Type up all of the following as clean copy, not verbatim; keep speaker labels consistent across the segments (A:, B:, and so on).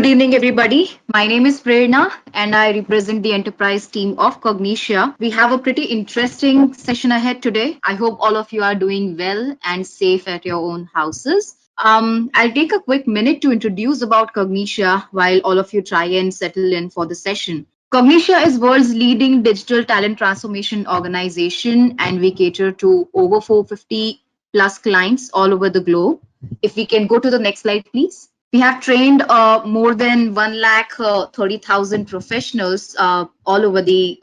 A: evening, everybody. My name is Prerna, and I represent the enterprise team of Cognitia. We have a pretty interesting session ahead today. I hope all of you are doing well and safe at your own houses. I'll take a quick minute to introduce about Cognitia while all of you try and settle in for the session. Cognitia is world's leading digital talent transformation organization, and we cater to over 450 plus clients all over the globe. If we can go to the next slide, please. We have trained more than 1 lakh 30,000 professionals all over the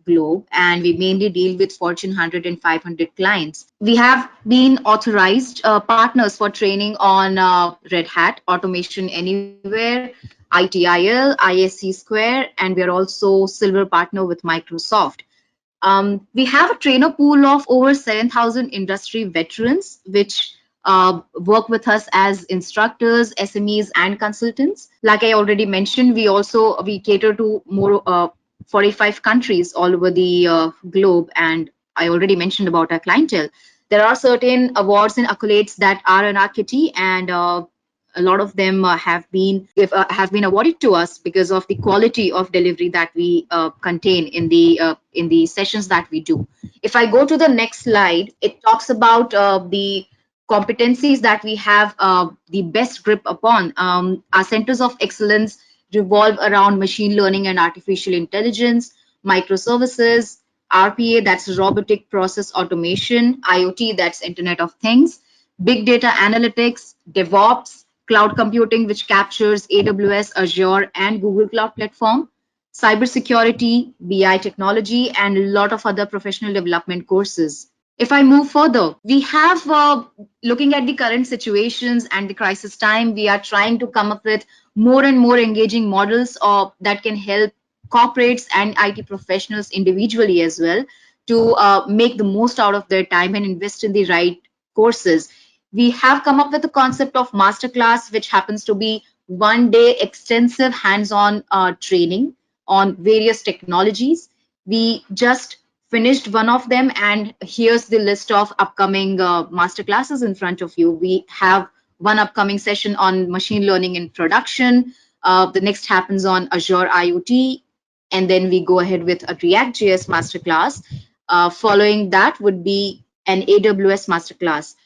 A: globe, and we mainly deal with Fortune 100 and 500 clients. We have been authorized partners for training on Red Hat, Automation Anywhere, ITIL, ISC Square, and we are also silver partner with Microsoft. We have a trainer pool of over 7,000 industry veterans, which work with us as instructors, SMEs, and consultants. Like I already mentioned, we cater to more 45 countries all over the globe, and I already mentioned about our clientele. There are certain awards and accolades that are in our kitty, and a lot of them have been awarded to us because of the quality of delivery that we contain in the sessions that we do. If I go to the next slide, it talks about the competencies that we have the best grip upon. Our centers of excellence revolve around machine learning and artificial intelligence, microservices, RPA, that's robotic process automation, IoT, that's Internet of Things, big data analytics, DevOps, cloud computing, which captures AWS, Azure, and Google Cloud Platform, cybersecurity, BI technology, and a lot of other professional development courses. If I move further, we have, looking at the current situations and the crisis time, we are trying to come up with more and more engaging models that can help corporates and IT professionals individually as well to make the most out of their time and invest in the right courses. We have come up with the concept of masterclass, which happens to be 1 day extensive hands-on training on various technologies. We just finished one of them, and here's the list of upcoming masterclasses in front of you. We have one upcoming session on machine learning in production. The next happens on Azure IoT, and then we go ahead with a React.js masterclass. Following that would be an AWS masterclass.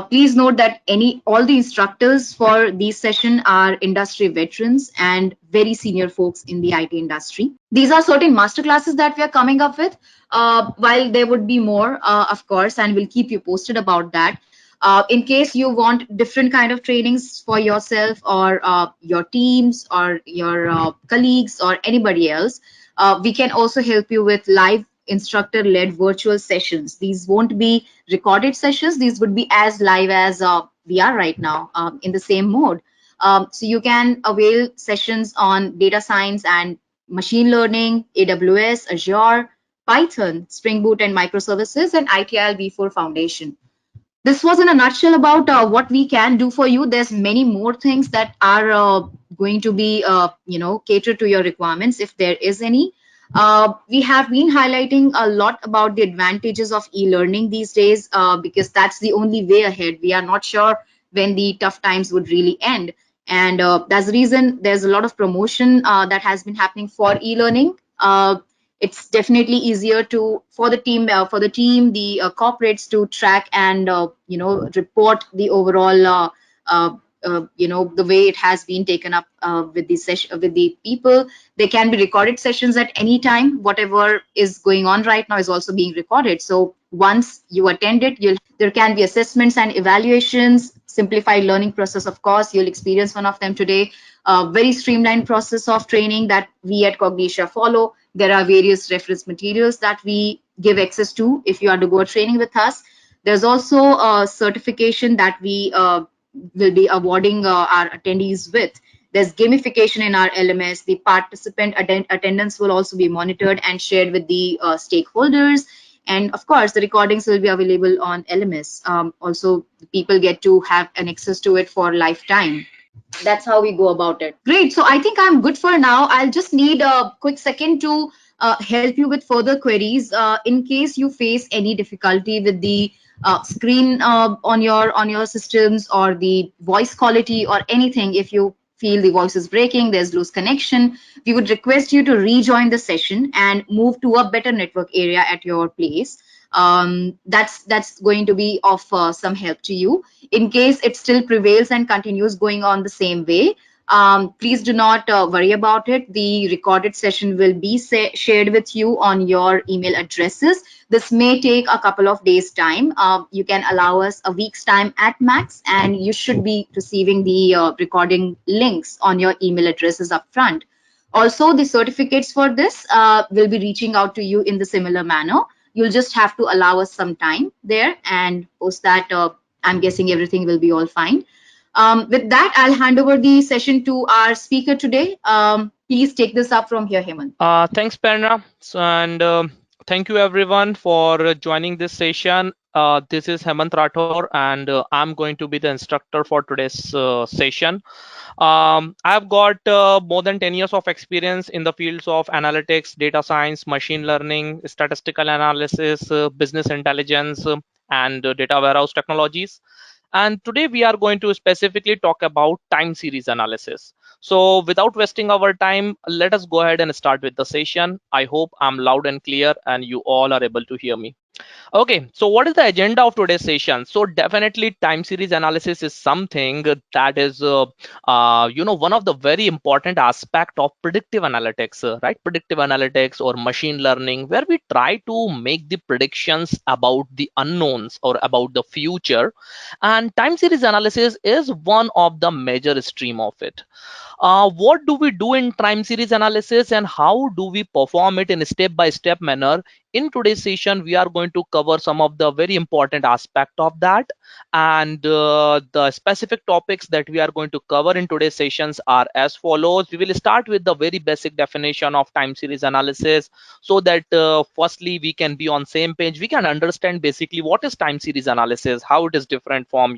A: Please note that all the instructors for these sessions are industry veterans and very senior folks in the IT industry. These are certain masterclasses that we are coming up with, while there would be more, of course, and we'll keep you posted about that. In case you want different kind of trainings for yourself or your teams or your colleagues or anybody else, we can also help you with live instructor-led virtual sessions. These won't be recorded sessions. These would be as live as we are right now in the same mode. So you can avail sessions on data science and machine learning, AWS, Azure, Python, Spring Boot and microservices, and ITIL V4 Foundation. This was in a nutshell about what we can do for you. There's many more things that are going to be, catered to your requirements if there is any. We have been highlighting a lot about the advantages of e-learning these days because that's the only way ahead. We are not sure when the tough times would really end. And that's the reason there's a lot of promotion that has been happening for e-learning. It's definitely easier for the team, the corporates to track and report the overall the way it has been taken up with the session with the people. There can be recorded sessions at any time. Whatever is going on right now is also being recorded. So once you attend it, there can be assessments and evaluations, simplified learning process. Of course, you'll experience one of them today. Very streamlined process of training that we at Cognitia follow. There are various reference materials that we give access to if you are to go a training with us. There's also a certification that we will be awarding our attendees with. There's gamification in our LMS. The participant attendance will also be monitored and shared with the stakeholders. And of course, the recordings will be available on LMS. Also, people get to have an access to it for lifetime. That's how we go about it. Great. So I think I'm good for now. I'll just need a quick second to help you with further queries. In case you face any difficulty with the screen on your systems or the voice quality or anything, if you feel the voice is breaking, there's loose connection, we would request you to rejoin the session and move to a better network area at your place. That's going to be of some help to you. In case it still prevails and continues going on the same way, please do not worry about it. The recorded session will be shared with you on your email addresses. This may take a couple of days time. You can allow us a week's time at max, and you should be receiving the recording links on your email addresses upfront. Also, the certificates for this will be reaching out to you in the similar manner. You'll just have to allow us some time there, and post that, I'm guessing everything will be all fine. With that, I'll hand over the session to our speaker today. Please take this up from here, Hemant.
B: Thanks, Prerna. And thank you everyone for joining this session. This is Hemant Rathor, and I'm going to be the instructor for today's session. I've got more than 10 years of experience in the fields of analytics, data science, machine learning, statistical analysis, business intelligence, and data warehouse technologies. And today we are going to specifically talk about time series analysis. So without wasting our time, let us go ahead and start with the session. I hope I'm loud and clear and you all are able to hear me. Okay, so what is the agenda of today's session? So definitely time series analysis is something that is, one of the very important aspect of predictive analytics, right? Predictive analytics or machine learning, where we try to make the predictions about the unknowns or about the future. And time series analysis is one of the major stream of it. What do we do in time series analysis and how do we perform it in a step-by-step manner? In today's session, we are going to cover some of the very important aspect of that, and the specific topics that we are going to cover in today's sessions are as follows. We will start with the very basic definition of time series analysis, so that firstly we can be on same page. We can understand basically what is time series analysis, how it is different from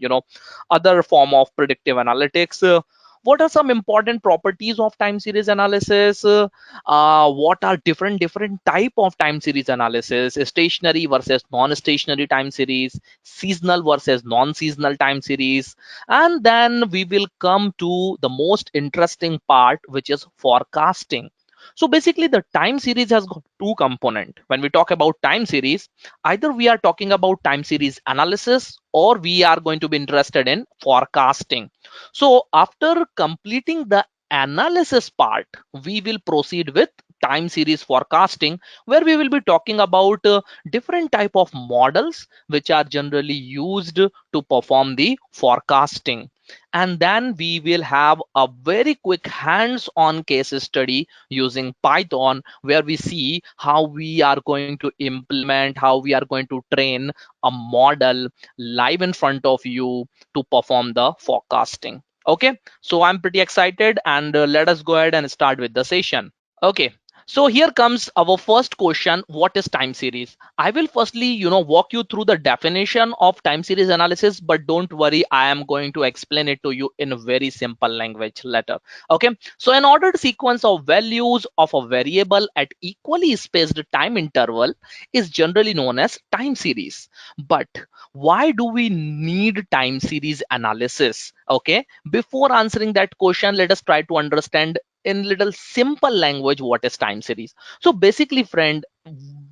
B: other form of predictive analytics. What are some important properties of time series analysis? What are different type of time series analysis? Stationary versus non-stationary time series, seasonal versus non-seasonal time series, and then we will come to the most interesting part, which is forecasting. So basically the time series has got two components. When we talk about time series, either we are talking about time series analysis or we are going to be interested in forecasting. So after completing the analysis part, we will proceed with time series forecasting, where we will be talking about different type of models which are generally used to perform the forecasting. And then we will have a very quick hands-on case study using Python, where we see how we are going to implement, how we are going to train a model live in front of you to perform the forecasting. Okay, so I'm pretty excited, and let us go ahead and start with the session. Okay, so here comes our first question. What is time series? I will firstly, walk you through the definition of time series analysis, but don't worry, I am going to explain it to you in a very simple language later. Okay, so an ordered sequence of values of a variable at equally spaced time interval is generally known as time series. But why do we need time series analysis? Okay, before answering that question, let us try to understand in little simple language what is time series. So basically, friend,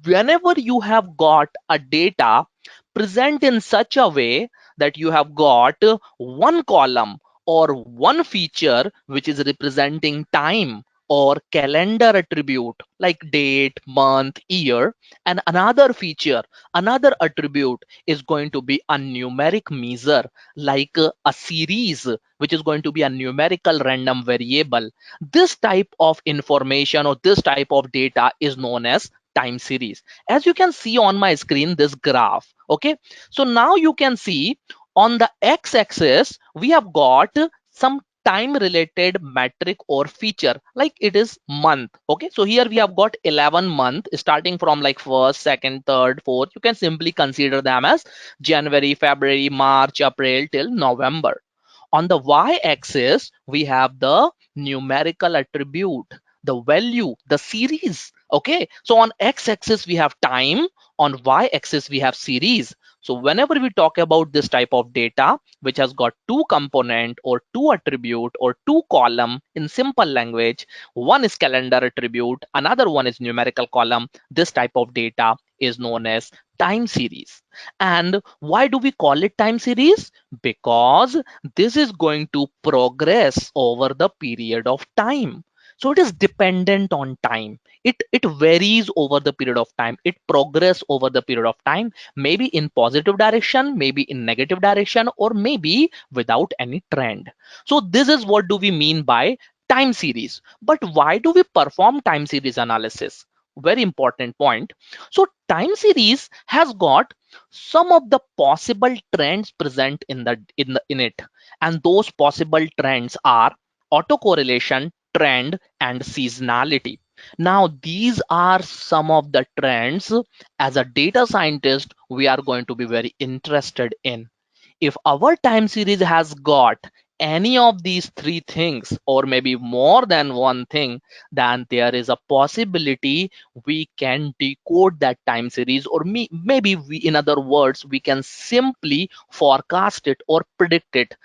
B: whenever you have got a data present in such a way that you have got one column or one feature which is representing time or calendar attribute like date, month, year, and another feature, another attribute is going to be a numeric measure like a series, which is going to be a numerical random variable. This type of information or this type of data is known as time series. As you can see on my screen, this graph. Okay, so now you can see on the x-axis we have got some time related metric or feature, like it is month. Okay, so here we have got 11 month starting from like first, second, third, fourth. You can simply consider them as January, February, March, April till November. On the y-axis, we have the numerical attribute, the value, the series. Okay, so on x-axis we have time, On y-axis we have series. So whenever we talk about this type of data which has got two component or two attribute or two column, in simple language, one is calendar attribute, another one is numerical column, this type of data is known as time series. And why do we call it time series? Because this is going to progress over the period of time. So it is dependent on time. It varies over the period of time. It progress over the period of time, maybe in positive direction, maybe in negative direction, or maybe without any trend. So this is what do we mean by time series. But why do we perform time series analysis? Very important point. So time series has got some of the possible trends present in it, and those possible trends are autocorrelation, trend, and seasonality. Now these are some of the trends as a data scientist we are going to be very interested in. If our time series has got any of these three things or maybe more than one thing, then there is a possibility we can decode that time series, or maybe we, in other words, we can simply forecast it or predict it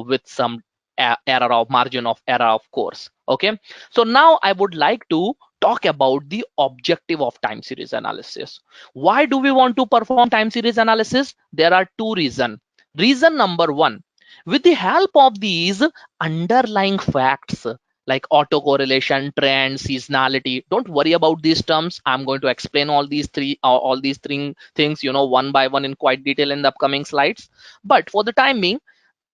B: with some error of margin of error, of course. Okay, so now I would like to talk about the objective of time series analysis. Why do we want to perform time series analysis? There are two reasons. Reason number one, with the help of these underlying facts like autocorrelation, trend, seasonality, don't worry about these terms. I'm going to explain all these three things, one by one in quite detail in the upcoming slides. But for the time being,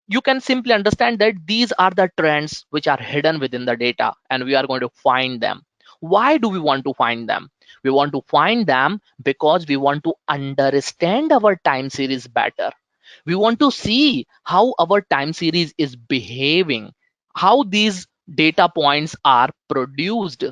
B: you can simply understand that these are the trends which are hidden within the data, and we are going to find them. Why do we want to find them? We want to find them because we want to understand our time series better. We want to see how our time series is behaving, how these data points are produced.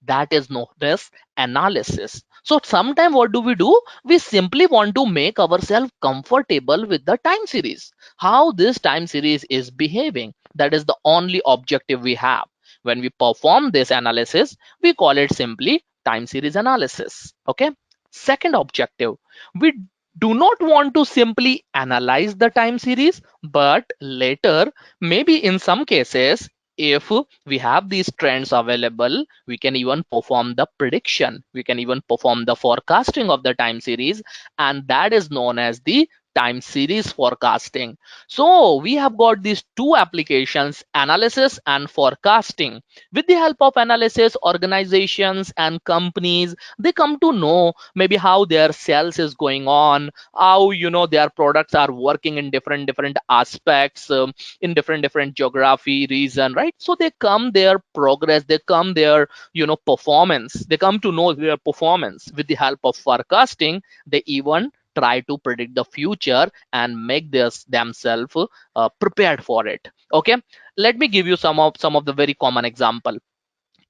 B: That is known as analysis. So sometimes what do? We simply want to make ourselves comfortable with the time series, how this time series is behaving. That is the only objective we have. When we perform this analysis, we call it simply time series analysis. Okay. Second objective, we do not want to simply analyze the time series, but later, maybe in some cases, if we have these trends available, we can even perform the prediction, we can even perform the forecasting of the time series, and that is known as the time series forecasting. So we have got these two applications, analysis and forecasting. With the help of analysis, organizations and companies, they come to know maybe how their sales is going on, how their products are working in different aspects, in different geography region, right? So they come their progress, they come their performance, they come to know their performance. With the help of forecasting, they even try to predict the future and make this themselves prepared for it. Okay, let me give you some of the very common example.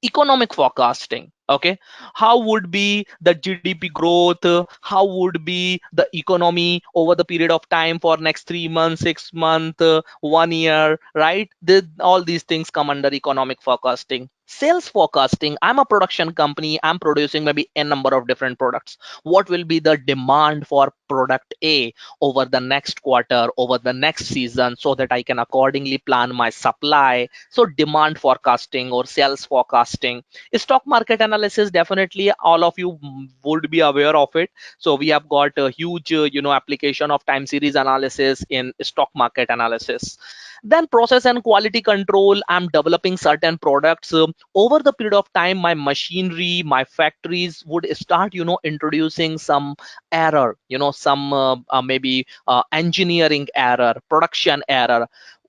B: Economic forecasting. Okay, how would be the GDP growth, how would be the economy over the period of time for next 3 months, 6 months, 1 year, right? All these things come under economic forecasting. Sales forecasting, I'm a production company, I'm producing maybe a number of different products. What will be the demand for product A over the next quarter, over the next season, so that I can accordingly plan my supply? So demand forecasting or sales forecasting. Stock market analysis, definitely all of you would be aware of it. So we have got a huge application of time series analysis in stock market analysis. Then process and quality control, I'm developing certain products. Over the period of time, my machinery, my factories would start introducing some error, some maybe engineering error, production error.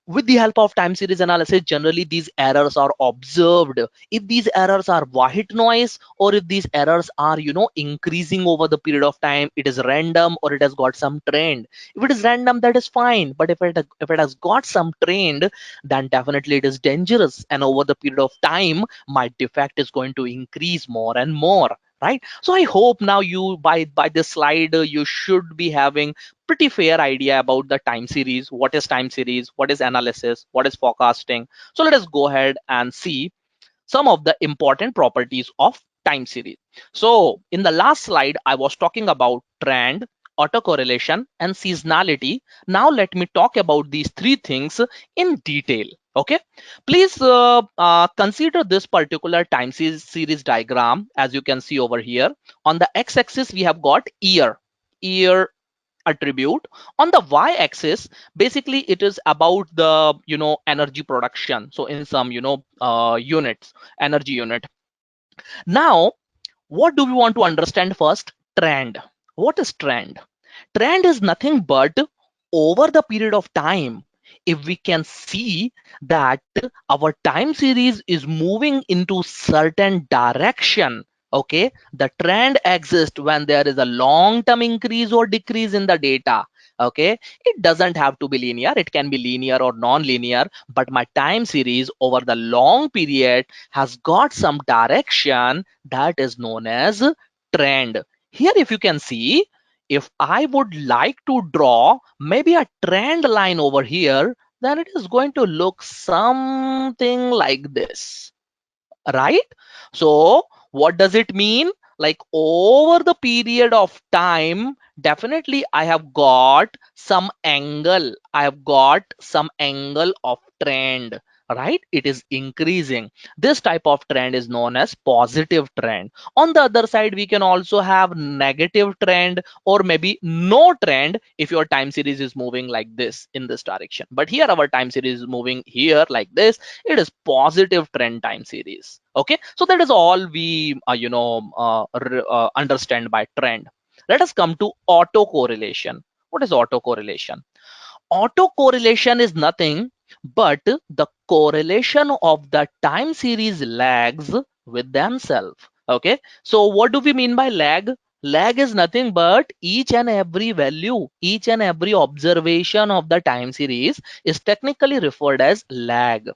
B: With the help of time series analysis, generally these errors are observed. If these errors are white noise, or if these errors are increasing over the period of time, it is random or it has got some trend. If it is random, that is fine, but if it has got some trend, then definitely it is dangerous, and over the period of time my defect is going to increase more and more, right? So I hope now you, by this slide, you should be having pretty fair idea about the time series, what is time series, what is analysis, what is forecasting. So let us go ahead and see some of the important properties of time series. So in the last slide, I was talking about trend, autocorrelation, and seasonality. Now let me talk about these three things in detail. Okay, please consider this particular time series diagram. As you can see over here, on the x-axis we have got year attribute. On the y-axis, basically it is about the energy production. So in some units, energy unit. Now what do we want to understand first? Trend. What is trend? Trend is nothing but over the period of time, if we can see that our time series is moving into certain direction, okay, the trend exists when there is a long term increase or decrease in the data. Okay, it doesn't have to be linear, it can be linear or non-linear, but my time series over the long period has got some direction that is known as trend. Here if you can see, if I would like to draw maybe a trend line over here, then it is going to look something like this, right? So what does it mean? Like over the period of time, definitely I have got some angle, I have got some angle of trend, right? It is increasing. This type of trend is known as positive trend. On the other side, we can also have negative trend or maybe no trend if your time series is moving like this in this direction. But here our time series is moving here like this, it is positive trend time series. Okay, so that is all we understand by trend. Let us come to autocorrelation. What is autocorrelation? Autocorrelation is nothing but the correlation of the time series lags with themselves. Okay, so what do we mean by lag? Lag is nothing but each and every value, each and every observation of the time series is technically referred as lag.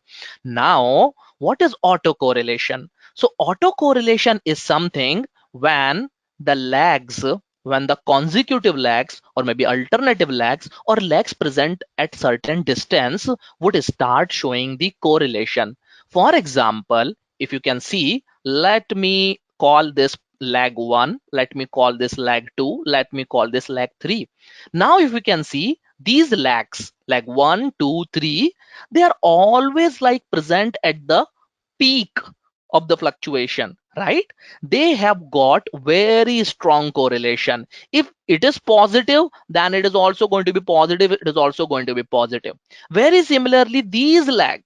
B: Now what is autocorrelation? So autocorrelation is something when the lags, when the consecutive lags or maybe alternative lags or lags present at certain distance would start showing the correlation. For example, if you can see, let me call this lag 1, let me call this lag 2, let me call this lag 3. Now if we can see these lags, lag 1, 2, 3, they are always like present at the peak of the fluctuation, right? They have got very strong correlation. If it is positive, then it is also going to be positive, it is also going to be positive. Very similarly, these lag,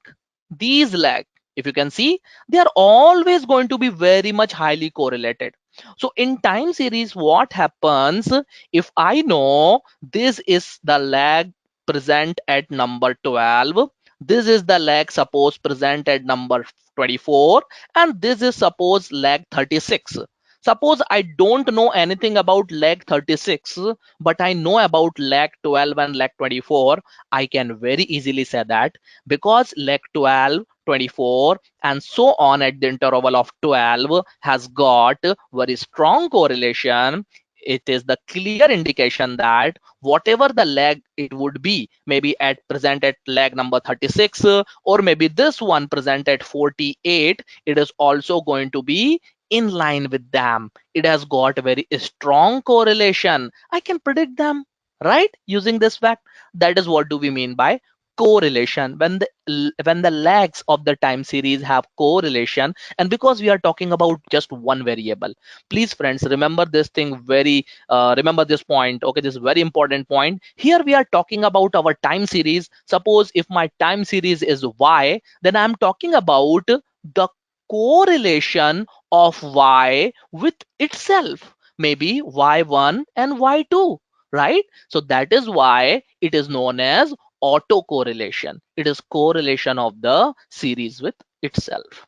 B: if you can see, they are always going to be very much highly correlated. So in time series, what happens, if I know this is the lag present at number 12, this is the lag suppose present at number 24, and this is suppose lag 36. Suppose I don't know anything about lag 36, but I know about lag 12 and lag 24, I can very easily say that because lag 12, 24 and so on at the interval of 12 has got very strong correlation, it is the clear indication that whatever the lag it would be, maybe at present at lag number 36, or maybe this one present at 48, it is also going to be in line with them. It has got a very strong correlation. I can predict them, right, using this fact. That is what do we mean by correlation, when the lags of the time series have correlation. And because we are talking about just one variable, please friends remember this thing very remember this point. Okay, this is very important point. Here we are talking about our time series. Suppose if my time series is y, then I'm talking about the correlation of y with itself, maybe y1 and y2, right? So that is why it is known as autocorrelation. It is correlation of the series with itself.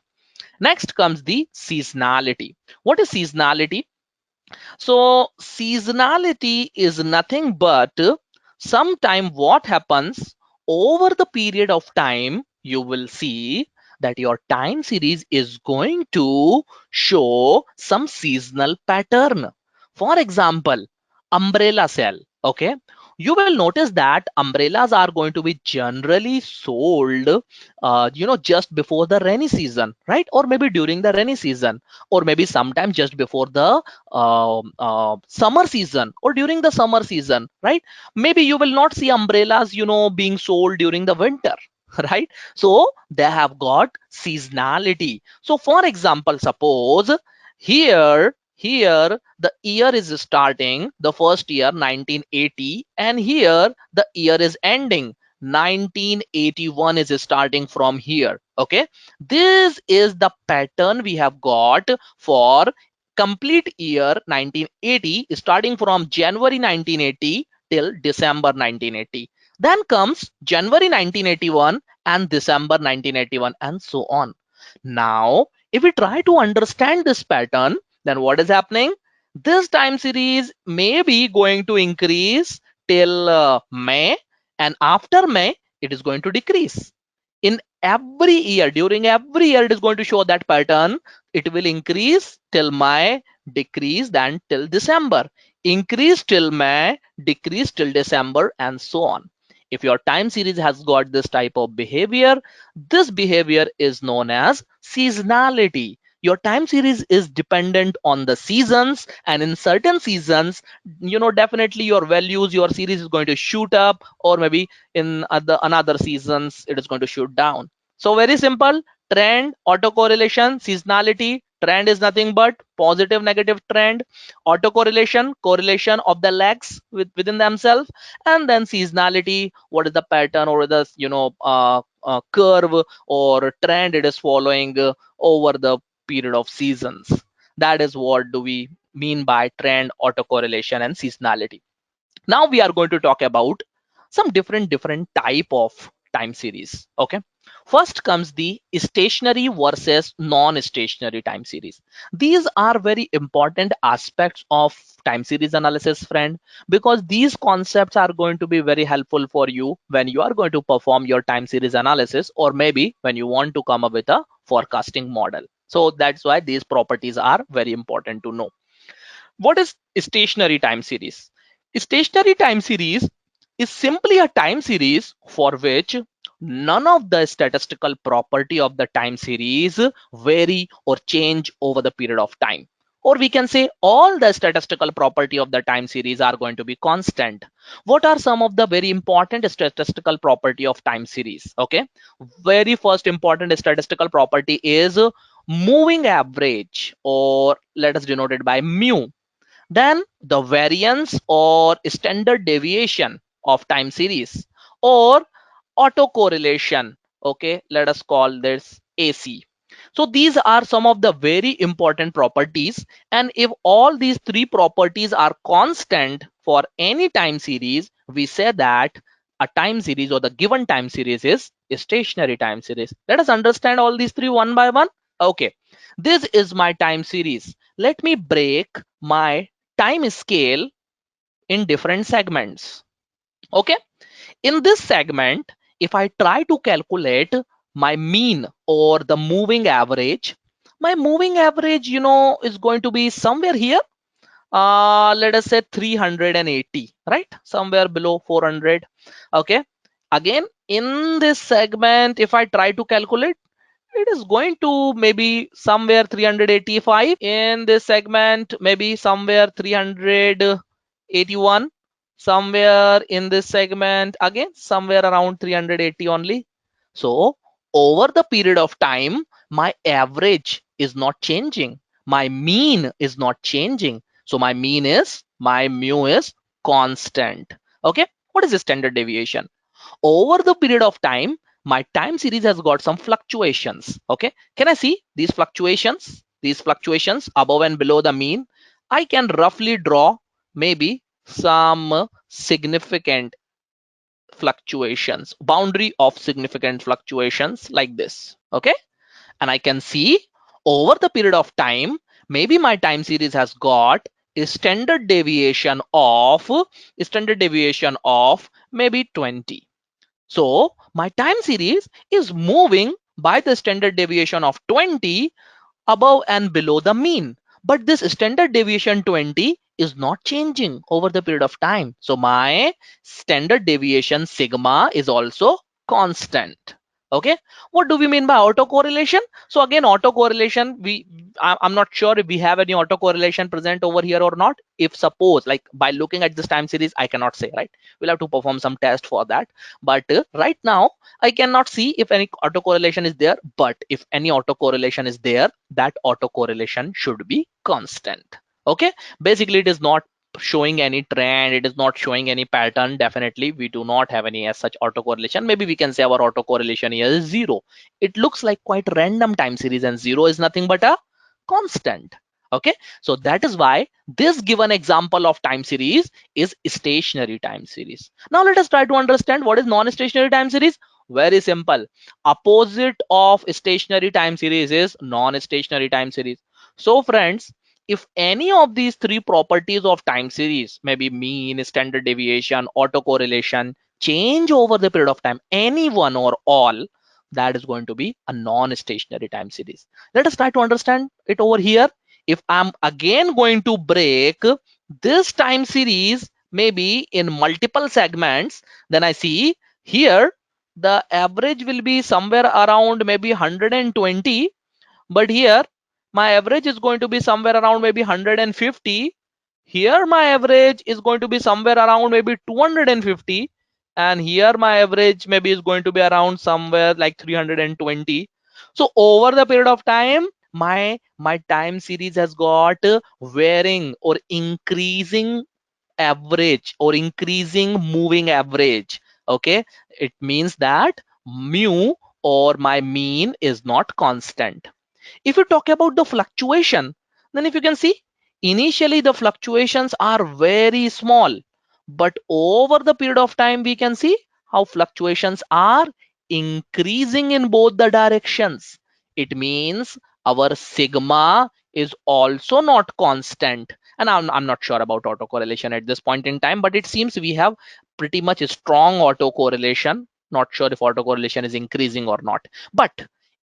B: Next comes the seasonality. What is seasonality? So seasonality is nothing but sometime what happens over the period of time, you will see that your time series is going to show some seasonal pattern. For example, umbrella cell. Okay, you will notice that umbrellas are going to be generally sold just before the rainy season, right? Or maybe during the rainy season, or maybe sometime just before the summer season, or during the summer season, right? Maybe you will not see umbrellas being sold during the winter. Right? So they have got seasonality. So for example, suppose here the year is starting, the first year 1980, and here the year is ending, 1981 is starting from here. Okay, this is the pattern we have got for complete year 1980, starting from January 1980 till December 1980. Then comes January 1981 and December 1981, and so on. Now if we try to understand this pattern, then what is happening? This time series may be going to increase till May, and after May it is going to decrease. In every year, during every year, it is going to show that pattern. It will increase till May, decrease then till December, increase till May, decrease till December, and so on. If your time series has got this type of behavior, this behavior is known as seasonality. Your time series is dependent on the seasons, and in certain seasons, definitely your values, your series is going to shoot up, or maybe in another seasons it is going to shoot down. So very simple: trend, autocorrelation, seasonality. Trend is nothing but positive negative trend, autocorrelation, correlation of the legs within themselves, and then seasonality, what is the pattern or the curve or trend it is following over the period of seasons. That is what do we mean by trend, autocorrelation, and seasonality. Now we are going to talk about some different type of time series. Okay, first comes the stationary versus non-stationary time series. These are very important aspects of time series analysis, friend, because these concepts are going to be very helpful for you when you are going to perform your time series analysis, or maybe when you want to come up with a forecasting model. So that's why these properties are very important to know. What is stationary time series? Stationary time series is simply a time series for which none of the statistical property of the time series vary or change over the period of time. Or we can say all the statistical property of the time series are going to be constant. What are some of the very important statistical property of time series? Okay, very first important statistical property is moving average, or let us denote it by mu. Then the variance or standard deviation of time series, or autocorrelation. Okay, let us call this AC. So these are some of the very important properties, and if all these three properties are constant for any time series, we say that a time series or the given time series is a stationary time series. Let us understand all these three one by one. Okay, this is my time series. Let me break my time scale in different segments. Okay, in this segment, if I try to calculate my mean or the moving average, my moving average is going to be somewhere here, let us say 380, right, somewhere below 400. Okay, again in this segment, if I try to calculate, it is going to maybe somewhere 385. In this segment, maybe somewhere 381. Somewhere in this segment, again somewhere around 380 only. So over the period of time, my average is not changing, my mean is not changing. So my mean is, my mu is constant. Okay, what is the standard deviation? Over the period of time, my time series has got some fluctuations. Okay, can I see these fluctuations? These fluctuations above and below the mean, I can roughly draw maybe some significant fluctuations, boundary of significant fluctuations like this. Okay, and I can see over the period of time, maybe my time series has got a standard deviation of maybe 20. So my time series is moving by the standard deviation of 20 above and below the mean. but this standard deviation 20 is not changing over the period of time. So my standard deviation sigma is also constant. Okay, what do we mean by autocorrelation? So again, autocorrelation, I'm not sure if we have any autocorrelation present over here or not. If suppose, like by looking at this time series, I cannot say, right? We'll have to perform some test for that. But right now I cannot see if any autocorrelation is there. But if any autocorrelation is there, that autocorrelation should be constant. Okay, basically it is not showing any trend, it is not showing any pattern. Definitely we do not have any as such autocorrelation. Maybe we can say our autocorrelation here is 0. It looks like quite random time series, and 0 is nothing but a constant. Okay, so that is why this given example of time series is stationary time series. Now let us try to understand what is non-stationary time series. Very simple. Opposite of stationary time series is non-stationary time series. So friends, if any of these three properties of time series, maybe mean, standard deviation, autocorrelation, change over the period of time, any one or all, that is going to be a non-stationary time series. Let us try to understand it over here. If I'm again going to break this time series maybe in multiple segments, then I see here the average will be somewhere around maybe 120, but here my average is going to be somewhere around maybe 150. Here my average is going to be somewhere around maybe 250, and here my average maybe is going to be around somewhere like 320. So over the period of time, my time series has got varying or increasing average or increasing moving average. Okay, it means that mu or my mean is not constant. If you talk about the fluctuation, then if you can see, initially the fluctuations are very small, but over the period of time we can see how fluctuations are increasing in both the directions. It means our sigma is also not constant. And I'm not sure about autocorrelation at this point in time, but it seems we have pretty much a strong autocorrelation. Not sure if autocorrelation is increasing or not. But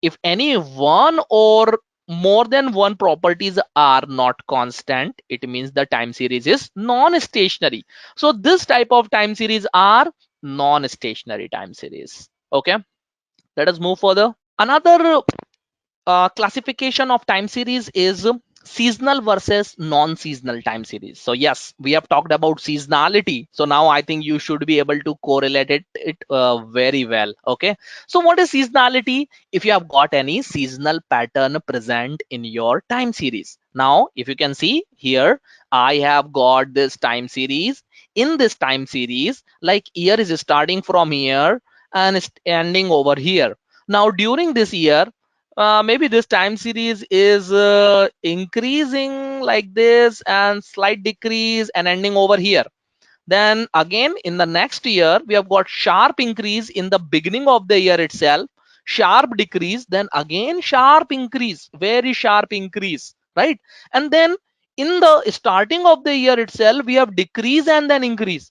B: if any one or more than one properties are not constant, it means the time series is non-stationary. So this type of time series are non-stationary time series. Okay, let us move further. Another classification of time series is seasonal versus non-seasonal time series. So yes, we have talked about seasonality, so now I think you should be able to correlate it very well. Okay, so what is seasonality? If you have got any seasonal pattern present in your time series. Now if you can see here, I have got this time series. In this time series, like year is starting from here and is ending over here. Now during this year, maybe this time series is increasing like this and slight decrease and ending over here. Then again in the next year we have got sharp increase in the beginning of the year itself, sharp decrease, then again sharp increase, very sharp increase, right? And then in the starting of the year itself we have decrease and then increase.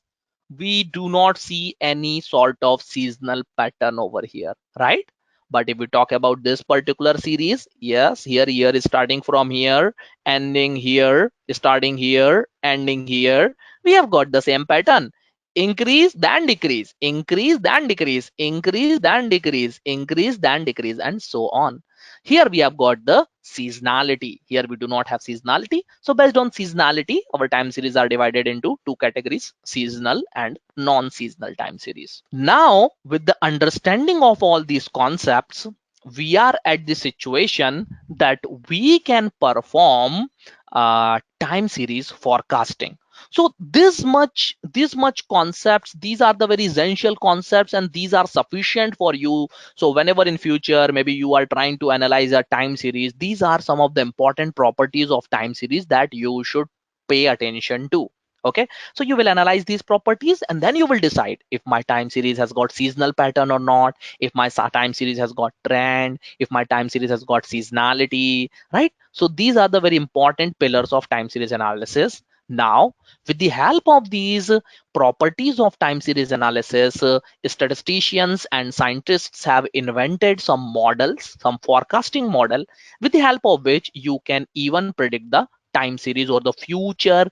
B: We do not see any sort of seasonal pattern over here, right? But if we talk about this particular series, yes, here year is starting from here, ending here, starting here, ending here, we have got the same pattern. Increase then decrease, increase then decrease, increase then decrease, increase then decrease, and so on. Here we have got the seasonality. Here we do not have seasonality. So based on seasonality, our time series are divided into two categories: seasonal and non-seasonal time series. Now with the understanding of all these concepts, we are at the situation that we can perform time series forecasting. So this much concepts, these are the very essential concepts, and these are sufficient for you. So whenever in future maybe you are trying to analyze a time series, these are some of the important properties of time series that you should pay attention to. Okay, so you will analyze these properties and then you will decide if my time series has got seasonal pattern or not, if my time series has got trend, if my time series has got seasonality, right? So these are the very important pillars of time series analysis. Now with the help of these properties of time series analysis, statisticians and scientists have invented some models, some forecasting model, with the help of which you can even predict the time series or the future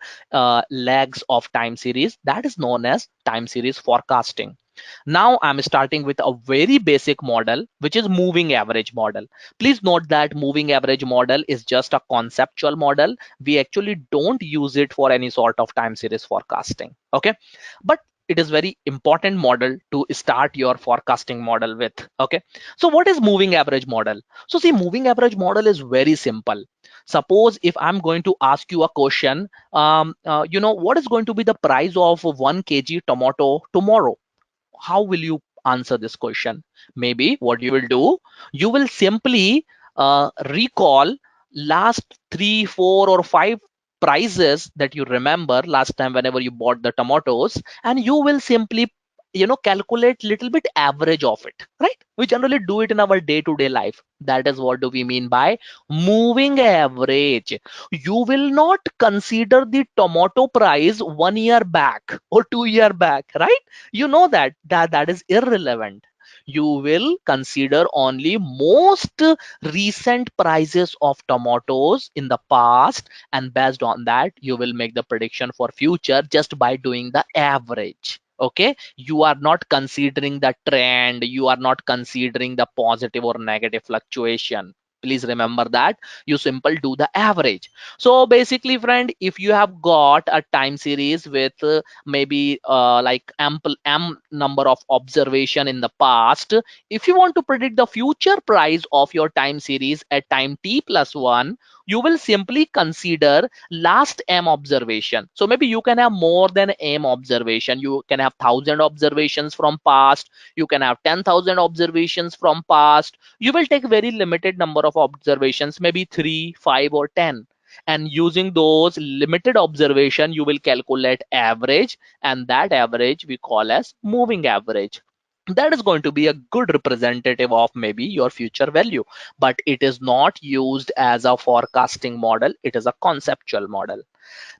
B: legs of time series. That is known as time series forecasting. Now I'm starting with a very basic model, which is moving average model. Please note that moving average model is just a conceptual model. We actually don't use it for any sort of time series forecasting. Okay, but it is very important model to start your forecasting model with. Okay, so what is moving average model? So see, moving average model is very simple. Suppose if I'm going to ask you a question, what is going to be the price of 1 kg tomato tomorrow? How will you answer this question? Maybe what you will do, you will simply recall last 3 4 or 5 prices that you remember last time whenever you bought the tomatoes, and you will simply calculate little bit average of it, right? We generally do it in our day to day life. That is what do we mean by moving average. You will not consider the tomato price 1 year back or 2 year back, right? You know that is irrelevant. You will consider only most recent prices of tomatoes in the past, and based on that you will make the prediction for future just by doing the average. Okay, you are not considering the trend, you are not considering the positive or negative fluctuation. Please remember that. You simple do the average. So basically friend, if you have got a time series with maybe like ample m number of observation in the past, if you want to predict the future price of your time series at time t plus 1, you will simply consider last m observation. So maybe you can have more than m observation. You can have 1,000 observations from past, you can have 10,000 observations from past. You will take very limited number of observations, maybe 3 5 or 10, and using those limited observation you will calculate average, and that average we call as moving average. That is going to be a good representative of maybe your future value, but it is not used as a forecasting model, it is a conceptual model.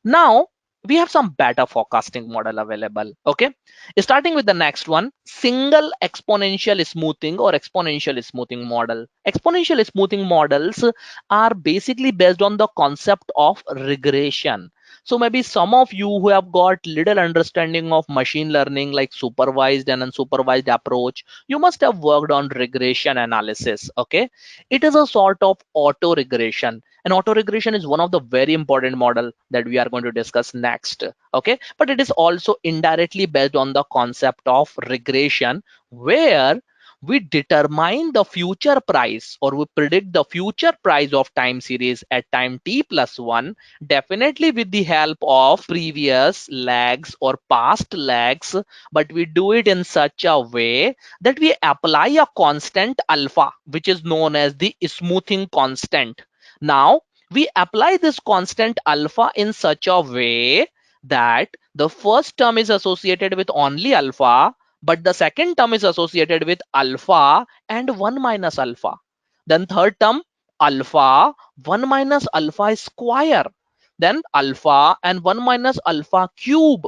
B: Now we have some better forecasting model available. Okay, starting with the next one, single exponential smoothing or exponential smoothing model. Exponential smoothing models are basically based on the concept of regression. So maybe some of you who have got little understanding of machine learning, like supervised and unsupervised approach, you must have worked on regression analysis. Okay, it is a sort of auto regression, and auto regression is one of the very important model that we are going to discuss next. Okay, but it is also indirectly based on the concept of regression, where we determine the future price or we predict the future price of time series at time t plus 1, definitely with the help of previous lags or past lags, but we do it in such a way that we apply a constant alpha, which is known as the smoothing constant. Now we apply this constant alpha in such a way that the first term is associated with only alpha, but the second term is associated with alpha and 1 minus alpha. Then third term, alpha 1 minus alpha square, then alpha and 1 minus alpha cube.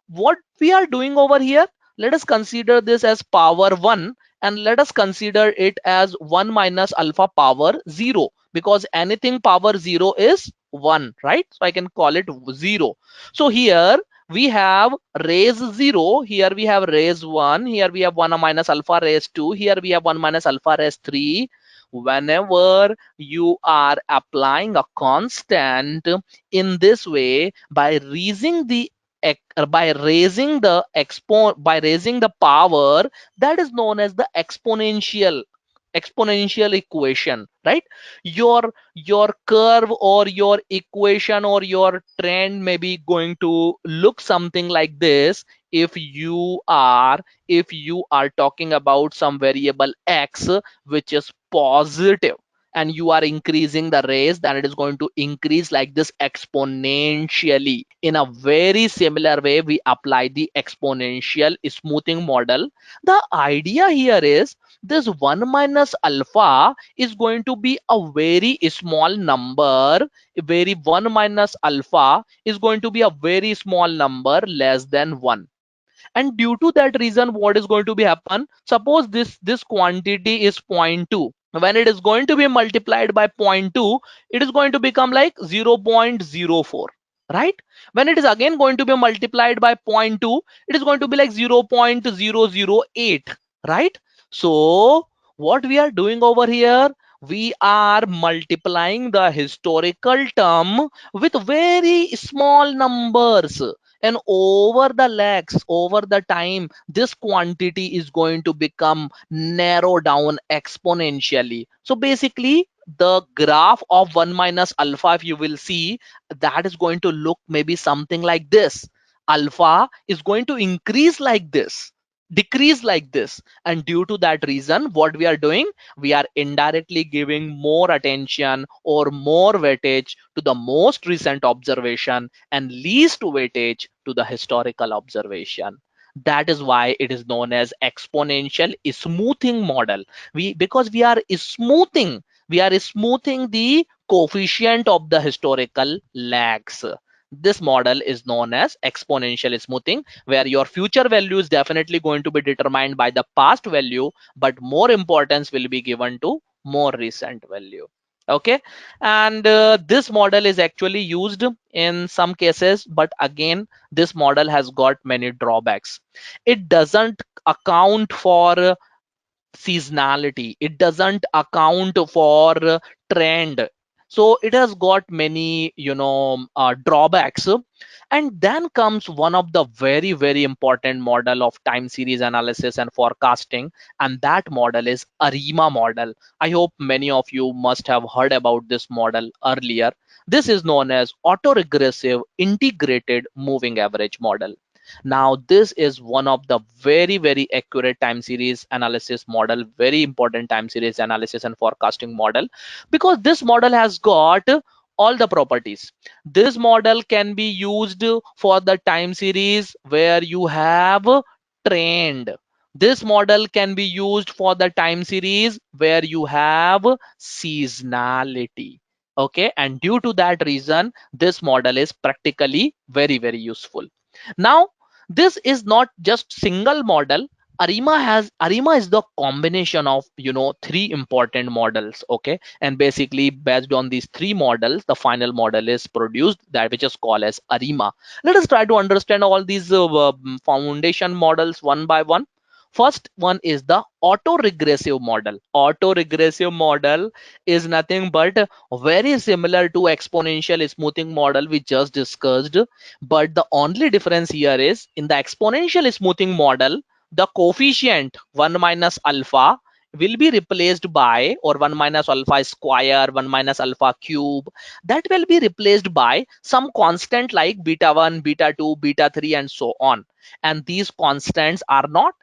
B: What we are doing over here, let us consider this as power 1, and let us consider it as 1 minus alpha power 0, because anything power 0 is 1, right? So I can call it 0. So here we have raise 0, here we have raise 1, here we have 1 minus alpha raise 2, here we have 1 minus alpha raise 3. Whenever you are applying a constant in this way, by raising the by raising the power, that is known as the exponential equation, right? Your curve or your equation or your trend may be going to look something like this. If you are talking about some variable x which is positive, and you are increasing the raise, then it is going to increase like this exponentially. In a very similar way, we apply the exponential smoothing model. The idea here is this 1 minus alpha is going to be a very small number. Very 1 minus alpha is going to be a very small number, less than 1. And due to that reason, what is going to be happen, suppose this quantity is 0.2, when it is going to be multiplied by zero point 0.2, it is going to become like 0.04, right? When it is again going to be multiplied by zero point 0.2, it is going to be like 0.008, right? So what we are doing over here, we are multiplying the historical term with very small numbers, and over the lakhs, over the time, this quantity is going to become narrow down exponentially. So basically the graph of 1 minus alpha, if you will see, that is going to look maybe something like this. Alpha is going to increase like this, decrease like this, and due to that reason, what we are doing, we are indirectly giving more attention or more weightage to the most recent observation and least weightage to the historical observation. That is why it is known as exponential smoothing model. Because we are smoothing the coefficient of the historical lags. This model is known as exponential smoothing, where your future value is definitely going to be determined by the past value, but more importance will be given to more recent value. Okay, and this model is actually used in some cases, but again, this model has got many drawbacks. It doesn't account for seasonality, it doesn't account for trend, so it has got many drawbacks. And then comes one of the very important model of time series analysis and forecasting, and that model is ARIMA model. I hope many of you must have heard about this model earlier. This is known as autoregressive integrated moving average model. Now this is one of the very accurate time series analysis model, very important time series analysis and forecasting model, because this model has got all the properties. This model can be used for the time series where you have trend. This model can be used for the time series where you have seasonality. Okay, and due to that reason, this model is practically very useful. Now this is not just single model. Arima is the combination of three important models. Okay, and basically based on these three models, the final model is produced, that which is called as Arima. Let us try to understand all these foundation models one by one. First one is the autoregressive model. Autoregressive model is nothing but very similar to exponential smoothing model we just discussed, but the only difference here is in the exponential smoothing model, the coefficient 1 minus alpha will be replaced by, or 1 minus alpha square, 1 minus alpha cube, that will be replaced by some constant like beta 1, beta 2, beta 3, and so on. And these constants are not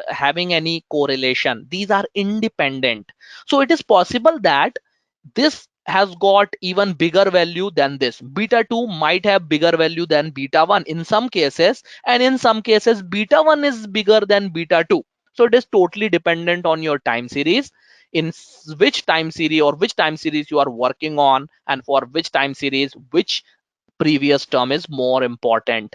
B: having any correlation. These are independent. So it is possible that this has got even bigger value than this. Beta 2 might have bigger value than beta 1 in some cases, and in some cases beta 1 is bigger than beta 2. So it is totally dependent on your time series, in which time series or which time series you are working on, and for which time series which previous term is more important.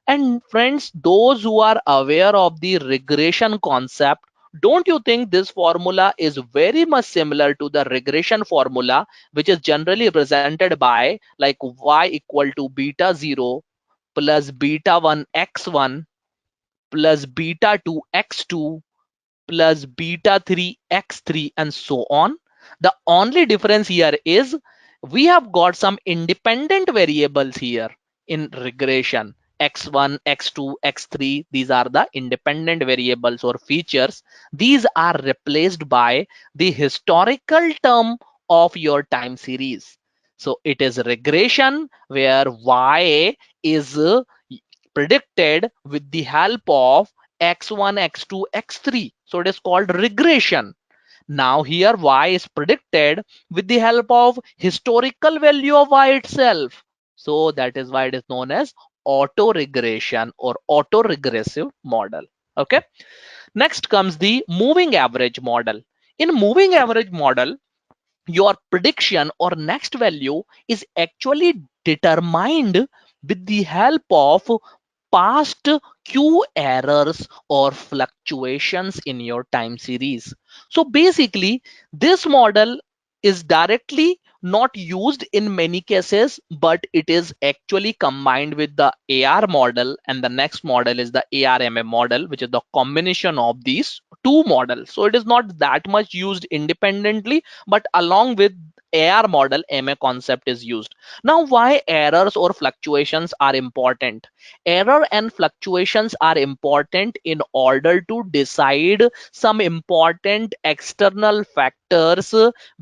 B: And friends, those who are aware of the regression concept, don't you think this formula is very much similar to the regression formula, which is generally represented by like y equal to beta 0 plus beta 1 x1 plus beta 2 x2 plus beta 3 x3 and so on? The only difference here is we have got some independent variables here in regression. X1, X2, X3, these are the independent variables or features. These are replaced by the historical term of your time series. So it is regression where y is predicted with the help of x1, x2, x3. So it is called regression. Now here y is predicted with the help of historical value of y itself. So that is why it is known as autoregression or autoregressive model. Okay. Next comes the moving average model. In moving average model, your prediction or next value is actually determined with the help of past q errors or fluctuations in your time series. So basically this model is directly not used in many cases, but it is actually combined with the AR model, and the next model is the ARMM model, which is the combination of these two models. So it is not that much used independently, but along with AR model, MA concept is used. Now, why errors or fluctuations are important? Error and fluctuations are important in order to decide some important external factors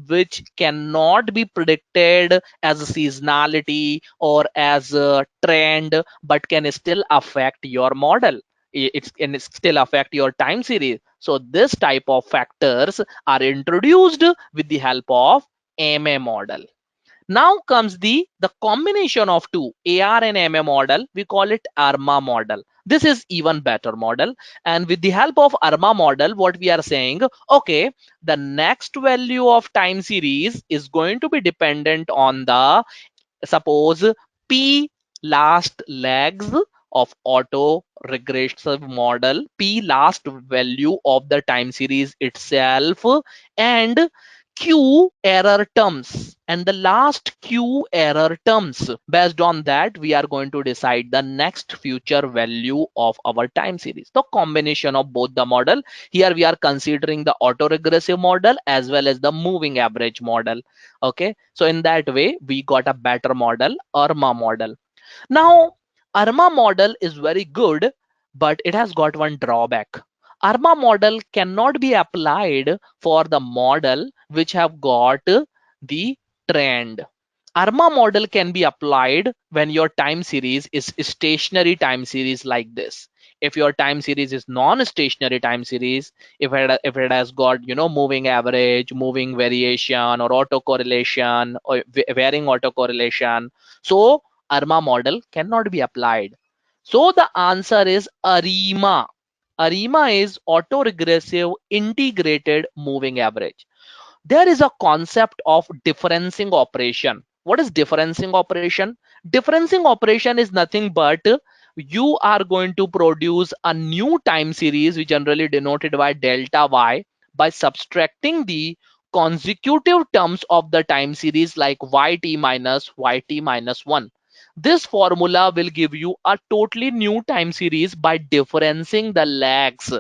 B: which cannot be predicted as a seasonality or as a trend, but can still affect your model. It can still affect your time series. So this type of factors are introduced with the help of MA model. Now comes the combination of two AR and MA model. We call it ARMA model. This is even better model. And with the help of ARMA model, what we are saying, okay, the next value of time series is going to be dependent on the, suppose, P last legs of auto regressive model, P last value of the time series itself, and Q error terms, and the last Q error terms. Based on that, we are going to decide the next future value of our time series. The combination of both the model. Here we are considering the autoregressive model as well as the moving average model. Okay, so in that way we got a better model, ARMA model. Now, ARMA model is very good, but it has got one drawback. ARMA model cannot be applied for the model which have got the trend. ARMA model can be applied when your time series is stationary time series like this. If your time series is non-stationary time series, if it has got, moving average, moving variation, or autocorrelation, or varying autocorrelation, so ARMA model cannot be applied. So the answer is ARIMA. ARIMA is autoregressive integrated moving average. There is a concept of differencing operation. What is differencing operation? Differencing operation is nothing but you are going to produce a new time series, which generally denoted by delta y, by subtracting the consecutive terms of the time series like yt minus yt minus 1. This formula will give you a totally new time series by differencing the lags.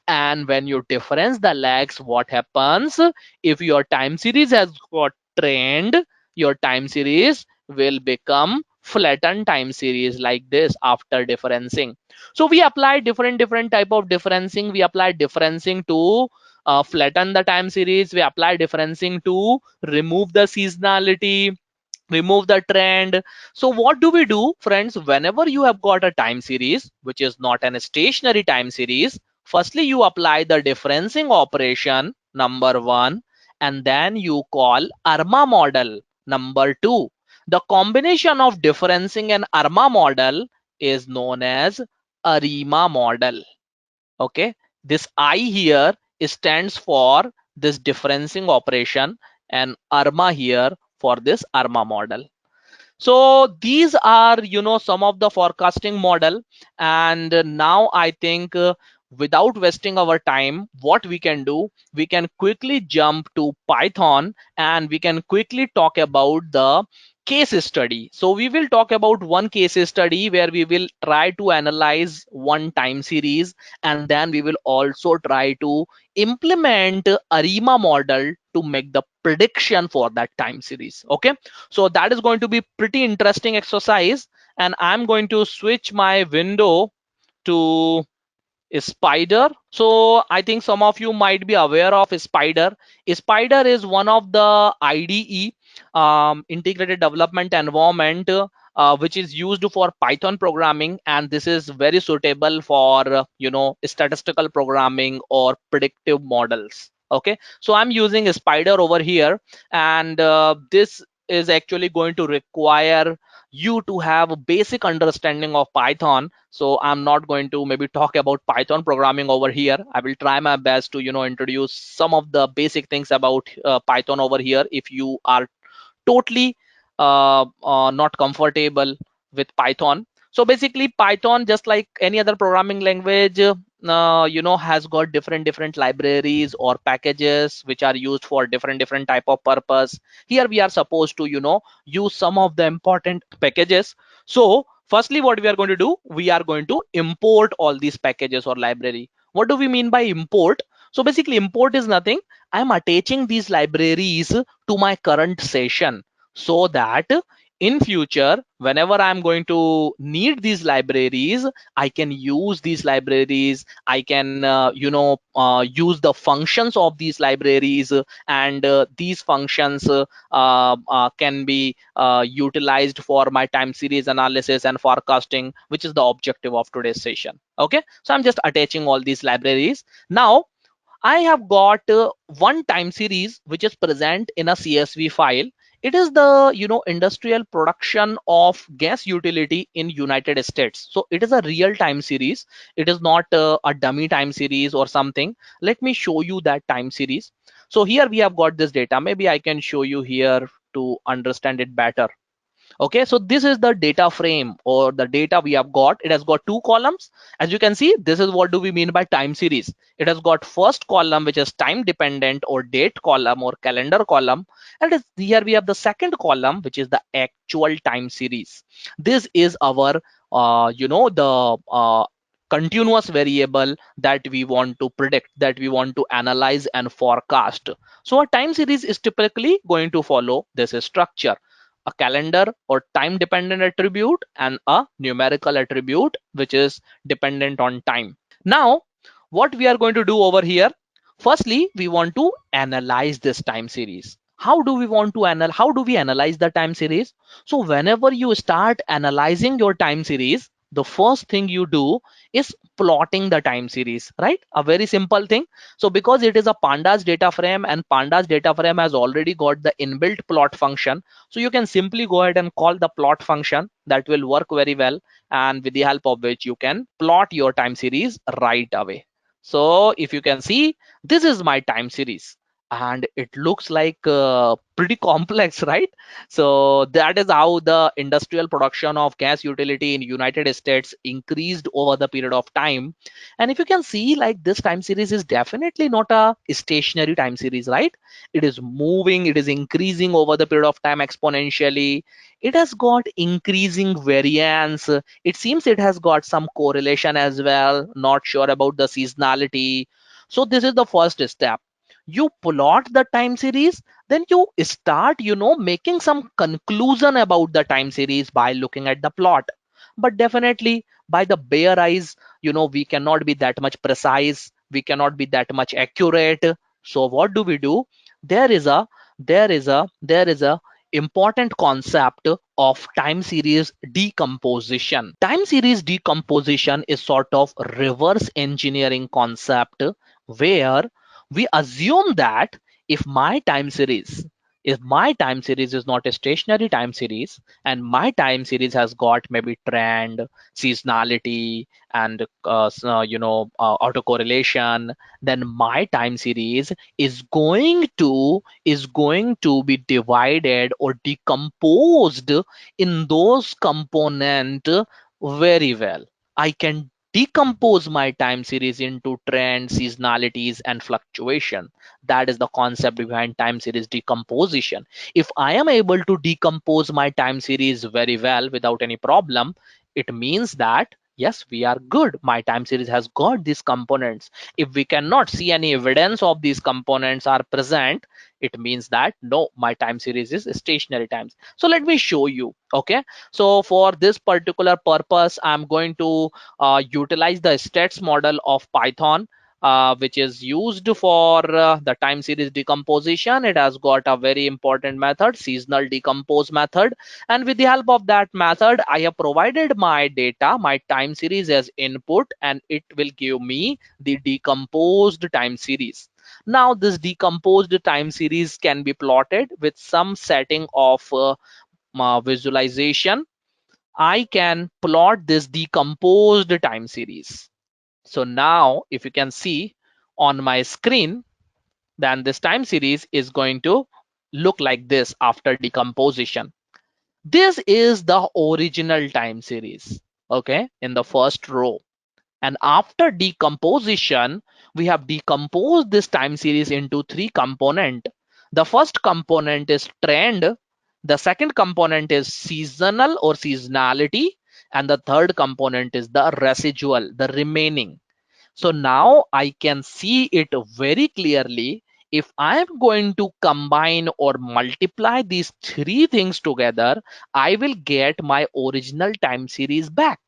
B: And when you difference the lags, what happens? If your time series has got trend, your time series will become flattened time series like this after differencing. So we apply different type of differencing. We apply differencing to flatten the time series. We apply differencing to remove the seasonality, remove the trend. So what do we do, friends? Whenever you have got a time series which is not an stationary time series, firstly you apply the differencing operation, number one, and then you call ARMA model, number two. The combination of differencing and ARMA model is known as ARIMA model. Okay, this I here stands for this differencing operation, and ARMA here for this ARMA model. So these are, some of the forecasting model. And now I think, without wasting our time, what we can do, we can quickly jump to Python, and we can quickly talk about the case study. So we will talk about one case study where we will try to analyze one time series, and then we will also try to implement ARIMA model to make the prediction for that time series. Okay, so that is going to be pretty interesting exercise, and I'm going to switch my window to Spider. So I think some of you might be aware of Spider. Spider is one of the IDE, integrated development environment, which is used for Python programming, and this is very suitable for statistical programming or predictive models. Okay, so I'm using Spider over here, and this is actually going to require you to have a basic understanding of Python. So I'm not going to maybe talk about Python programming over here. I will try my best to introduce some of the basic things about Python over here. If you are totally not comfortable with Python, So basically Python, just like any other programming language, has got different libraries or packages which are used for different type of purpose. Here we are supposed to use some of the important packages. So firstly, what we are going to do, we are going to import all these packages or library. What do we mean by import? So basically import is nothing, I am attaching these libraries to my current session, so that in future whenever I'm going to need these libraries, I can use these libraries. I can use the functions of these libraries, and these functions can be utilized for my time series analysis and forecasting, which is the objective of today's session. Okay, so I'm just attaching all these libraries. Now I have got one time series which is present in a CSV file. It is the industrial production of gas utility in United States. So it is a real time series. It is not a dummy time series or something. Let me show you that time series. So here we have got this data. Maybe I can show you here to understand it better. Okay, so this is the data frame or the data we have got. It has got two columns. As you can see, this is what do we mean by time series. It has got first column, which is time dependent or date column or calendar column, and here we have the second column, which is the actual time series. This is our the continuous variable that we want to predict, that we want to analyze and forecast. So a time series is typically going to follow this structure: a calendar or time dependent attribute and a numerical attribute which is dependent on time. Now what we are going to do over here, firstly we want to analyze this time series. How do we want to how do we analyze the time series? So whenever you start analyzing your time series, the first thing you do is plotting the time series, right? A very simple thing. So because it is a pandas data frame and pandas data frame has already got the inbuilt plot function, so you can simply go ahead and call the plot function. That will work very well, and with the help of which you can plot your time series right away. So if you can see, this is my time series and it looks like pretty complex, right? So that is how the industrial production of gas utility in United States increased over the period of time. And if you can see, like, this time series is definitely not a stationary time series, right? It is moving, it is increasing over the period of time exponentially. It has got increasing variance. It seems it has got some correlation as well, not sure about the seasonality. So this is the first step. You plot the time series, then you start making some conclusion about the time series by looking at the plot. But definitely by the bare eyes, we cannot be that much precise, we cannot be that much accurate. So what do we do? There is a important concept of time series decomposition. Time series decomposition is sort of reverse engineering concept, where we assume that if my time series is not a stationary time series, and my time series has got maybe trend, seasonality, and autocorrelation, then my time series is going to be divided or decomposed in those component very well. I can decompose my time series into trends, seasonalities, and fluctuation. That is the concept behind time series decomposition. If I am able to decompose my time series very well without any problem, it means that yes, we are good. My time series has got these components. If we cannot see any evidence of these components are present, it means that no, my time series is stationary times. So let me show you. Okay, so for this particular purpose, I'm going to utilize the stats model of Python, which is used for the time series decomposition. It has got a very important method, seasonal decompose method. And with the help of that method, I have provided my data, my time series as input, and it will give me the decomposed time series. Now this decomposed time series can be plotted with some setting of visualization. I can plot this decomposed time series. So now if you can see on my screen, then this time series is going to look like this after decomposition. This is the original time series. okay, in the first row. And after decomposition, we have decomposed this time series into three components. The first component is trend, the second component is seasonal or seasonality, and the third component is the residual, the remaining. So now I can see it very clearly. If I am going to combine or multiply these three things together, I will get my original time series back.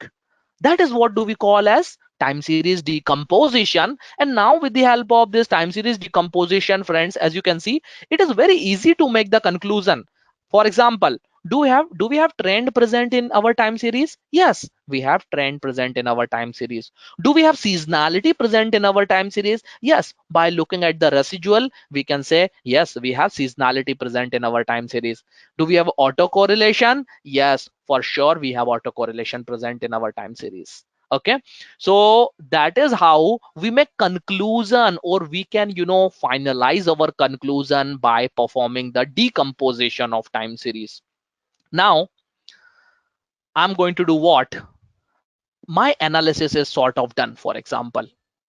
B: That is what do we call as time series decomposition. And now with the help of this time series decomposition, friends, as you can see, it is very easy to make the conclusion. For example, do we have trend present in our time series? Yes, we have trend present in our time series. Do we have seasonality present in our time series? Yes, by looking at the residual we can say yes, we have seasonality present in our time series. Do we have autocorrelation? Yes, for sure we have autocorrelation present in our time series. Okay, so that is how we make conclusion, or we can finalize our conclusion by performing the decomposition of time series. Now I'm going to do what? My analysis is sort of done. For example,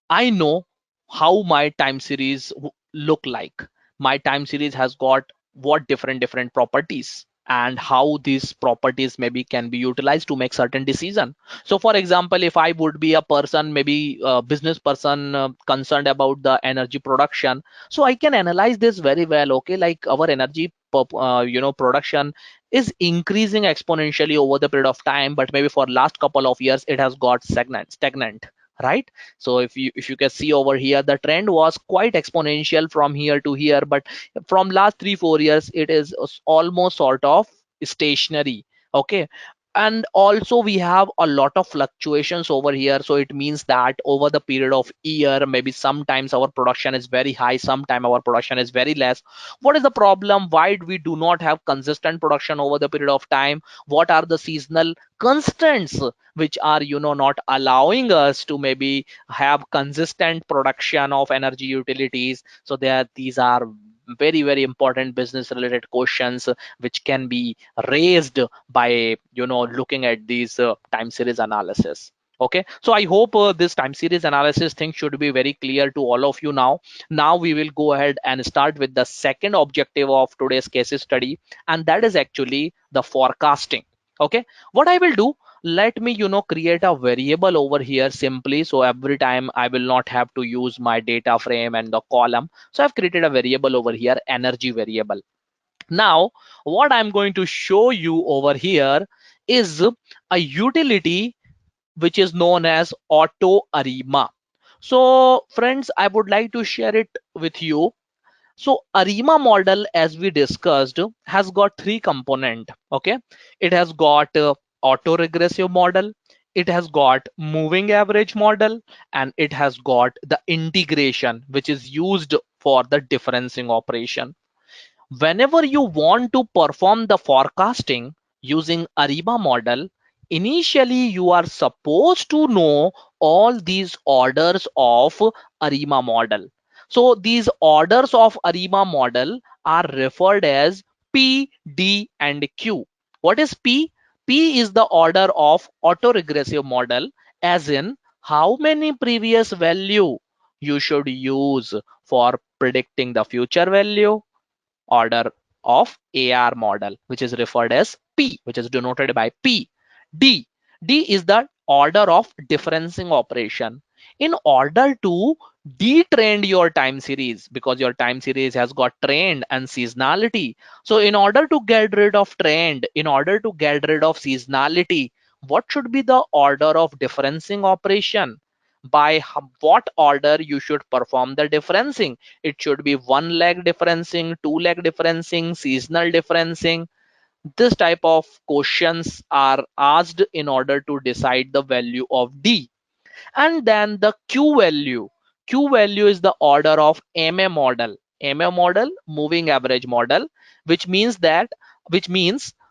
B: I know how my time series look like. My time series has got what different properties, and how these properties maybe can be utilized to make certain decision. So for example, if I would be a person, maybe a business person, concerned about the energy production, so I can analyze this very well. Okay, like our energy production is increasing exponentially over the period of time, but maybe for last couple of years it has got stagnant, right? So if you can see over here, the trend was quite exponential from here to here, but from last 3-4 years it is almost sort of stationary. Okay, and also we have a lot of fluctuations over here. So it means that over the period of year, maybe sometimes our production is very high, sometime our production is very less. What is the problem? Why we do not have consistent production over the period of time? What are the seasonal constraints which are not allowing us to maybe have consistent production of energy utilities? So these are very important business related questions which can be raised by looking at these time series analysis. Okay, so I hope this time series analysis thing should be very clear to all of you now. Now we will go ahead and start with the second objective of today's case study, and that is actually the forecasting. Okay, what I will do, let me create a variable over here simply. So every time I will not have to use my data frame and the column. So I've created a variable over here, energy variable. Now what I'm going to show you over here is a utility which is known as auto arima. So friends, I would like to share it with you. So arima model, as we discussed, has got three component. Okay, it has got auto regressive model, it has got moving average model, and it has got the integration which is used for the differencing operation. Whenever you want to perform the forecasting using ARIMA model, initially you are supposed to know all these orders of ARIMA model. So these orders of ARIMA model are referred as P, D, and Q. What is P? P is the order of autoregressive model, as in how many previous value you should use for predicting the future value. Order of AR model, which is referred as P, which is denoted by P. D. D is the order of differencing operation. In order to detrend your time series, because your time series has got trend and seasonality. So in order to get rid of trend, in order to get rid of seasonality, what should be the order of differencing operation? By what order you should perform the differencing? It should be one leg differencing, two leg differencing, seasonal differencing. This type of questions are asked in order to decide the value of D. And then the Q value. Q value is the order of MA model. MA model, moving average model, which means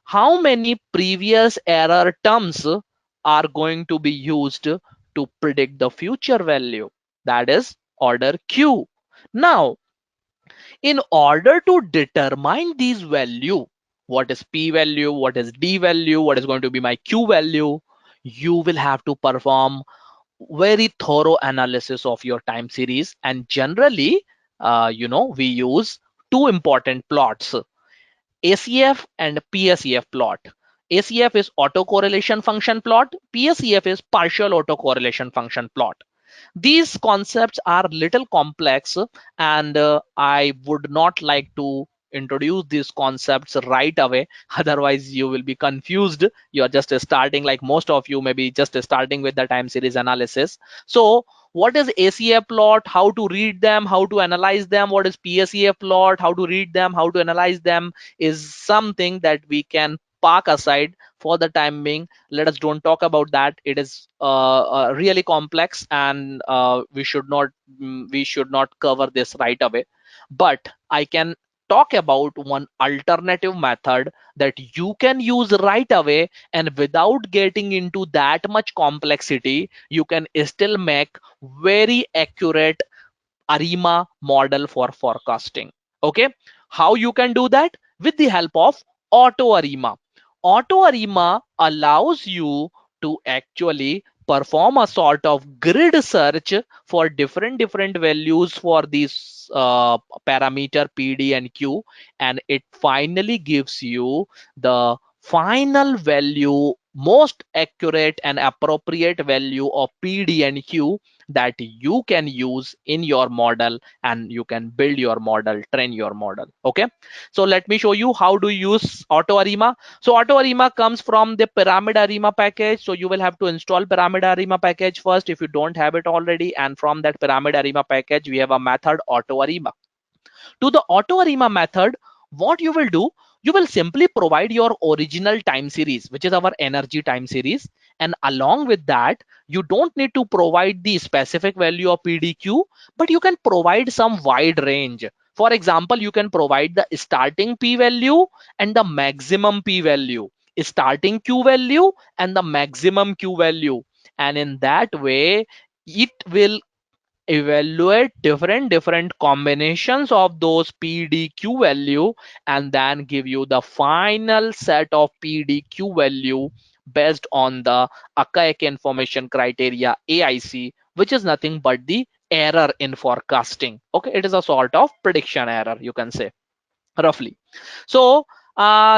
B: how many previous error terms are going to be used to predict the future value. That is order Q. Now in order to determine these value, what is P value, what is D value, what is going to be my Q value, you will have to perform very thorough analysis of your time series. And generally, we use two important plots, ACF and PSEF plot. ACF is autocorrelation function plot, PSEF is partial autocorrelation function plot. These concepts are little complex, and I would not like to introduce these concepts right away. Otherwise you will be confused. You're just starting, like most of you maybe just starting with the time series analysis. So what is ACF plot, how to read them, how to analyze them, what is PSEF plot, how to read them, how to analyze them, is something that we can park aside for the time being. Let us don't talk about that. It is really complex, and we should not cover this right away. But I can talk about one alternative method that you can use right away, and without getting into that much complexity you can still make very accurate ARIMA model for forecasting. Okay, how you can do that? With the help of auto ARIMA. Auto ARIMA allows you to actually perform a sort of grid search for different values for these parameter PD and Q, and it finally gives you the final value, most accurate and appropriate value of PD and Q that you can use in your model, and you can build your model, train your model. Okay, so let me show you how to use auto ARIMA. So auto ARIMA comes from the pyramid ARIMA package. So you will have to install pyramid ARIMA package first if you don't have it already, and from that pyramid ARIMA package we have a method auto ARIMA. To the auto ARIMA method, what you will do, you will simply provide your original time series, which is our energy time series, and along with that you don't need to provide the specific value of PDQ, but you can provide some wide range. For example, you can provide the starting P value and the maximum P value, starting Q value and the maximum Q value, and in that way it will evaluate different combinations of those PDQ value, and then give you the final set of PDQ value based on the archaic information criteria AIC, which is nothing but the error in forecasting. Okay, it is a sort of prediction error, you can say, roughly. So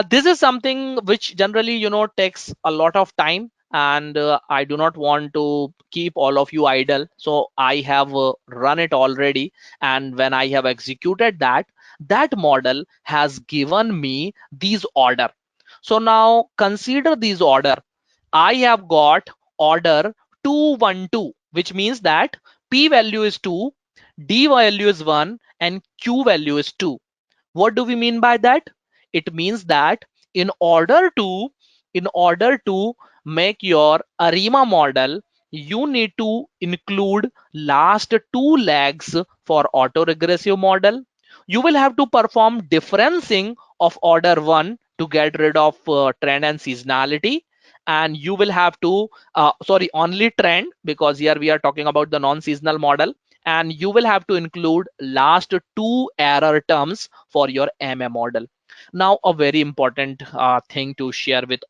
B: this is something which generally takes a lot of time, and I do not want to keep all of you idle. So I have run it already, and when I have executed that, that model has given me these order. So now consider these order. I have got order 212, which means that P value is 2, D value is 1, and Q value is 2. What do we mean by that? It means that in order to make your ARIMA model, you need to include last two legs for autoregressive model. You will have to perform differencing of order 1 to get rid of trend and seasonality, and you will have to sorry, only trend, because here we are talking about the non-seasonal model, and you will have to include last two error terms for your MA model. Now a very important thing to share with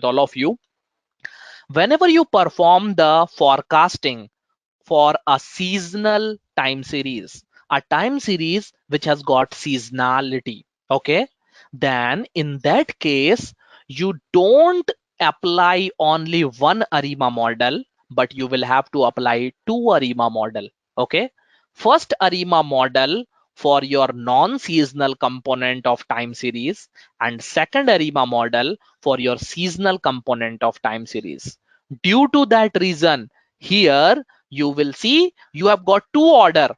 B: all of you: whenever you perform the forecasting for a seasonal time series, a time series which has got seasonality, okay, then in that case you don't apply only one ARIMA model, but you will have to apply two ARIMA model. Okay, first ARIMA model for your non-seasonal component of time series, and second ARIMA model for your seasonal component of time series. Due to that reason, here you will see you have got two order.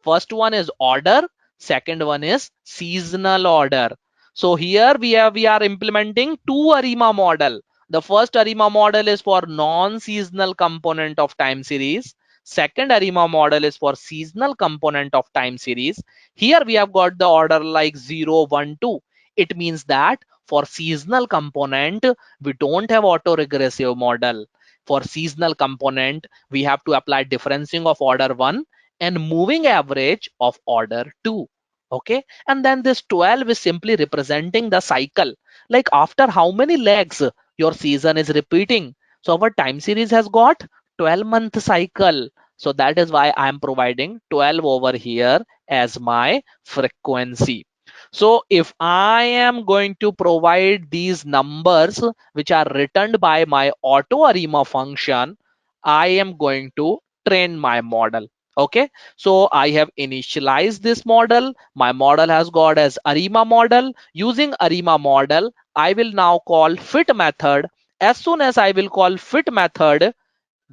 B: First one is order, second one is seasonal order. So here we are implementing two ARIMA model. The first ARIMA model is for non-seasonal component of time series. Second ARIMA model is for seasonal component of time series. Here we have got the order like 0, 1, 2. It means that for seasonal component we don't have autoregressive model. For seasonal component we have to apply differencing of order 1 and moving average of order 2. Okay, and then this 12 is simply representing the cycle, like after how many legs your season is repeating. So our time series has got 12-month cycle. So that is why I am providing 12 over here as my frequency. So if I am going to provide these numbers which are returned by my auto ARIMA function, I am going to train my model. Okay, so I have initialized this model. My model has got as ARIMA model. Using ARIMA model, I will now call fit method. As soon as I will call fit method,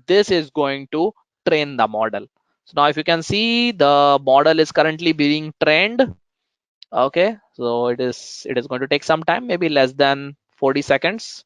B: this is going to train the model. So now if you can see, the model is currently being trained. Okay, so it is going to take some time, maybe less than 40 seconds,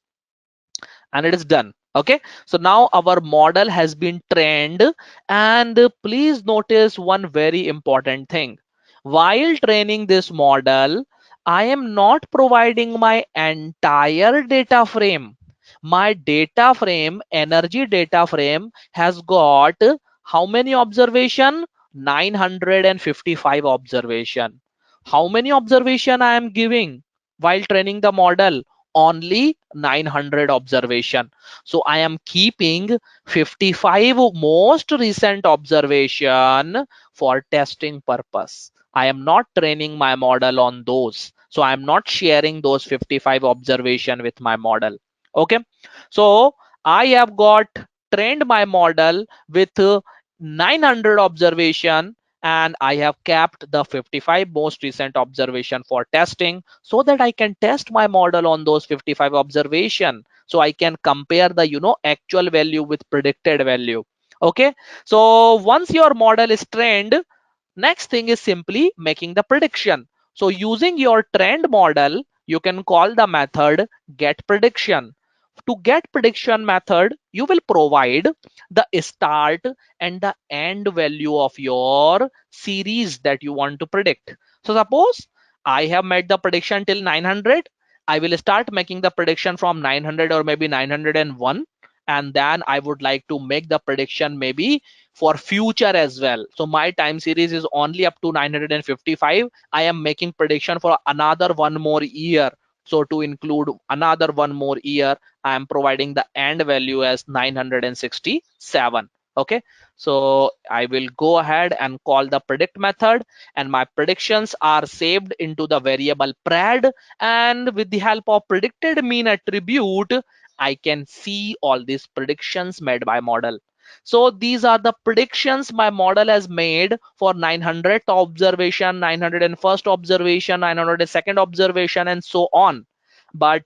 B: and it is done. Okay, so now our model has been trained. And please notice one very important thing. While training this model, I am not providing my entire data frame. My data frame, energy data frame, has got how many observation? 955 observation. How many observation I am giving while training the model? Only 900 observation. So I am keeping 55 most recent observation for testing purpose. I am not training my model on those, so I am not sharing those 55 observation with my model. Okay, so I have got trained my model with 900 observation, and I have kept the 55 most recent observation for testing, so that I can test my model on those 55 observation, so I can compare the actual value with predicted value. Okay, so once your model is trained, next thing is simply making the prediction. So using your trained model, you can call the method get prediction. To get prediction method, you will provide the start and the end value of your series that you want to predict. So suppose I have made the prediction till 900. I will start making the prediction from 900 or maybe 901, and then I would like to make the prediction maybe for future as well. So my time series is only up to 955. I am making prediction for another one more year. So to include another one more year, I am providing the end value as 967. Okay, so I will go ahead and call the predict method, and my predictions are saved into the variable pred, and with the help of predicted mean attribute, I can see all these predictions made by model. So these are the predictions my model has made for 900th observation, 901st observation, 902nd observation, and so on. But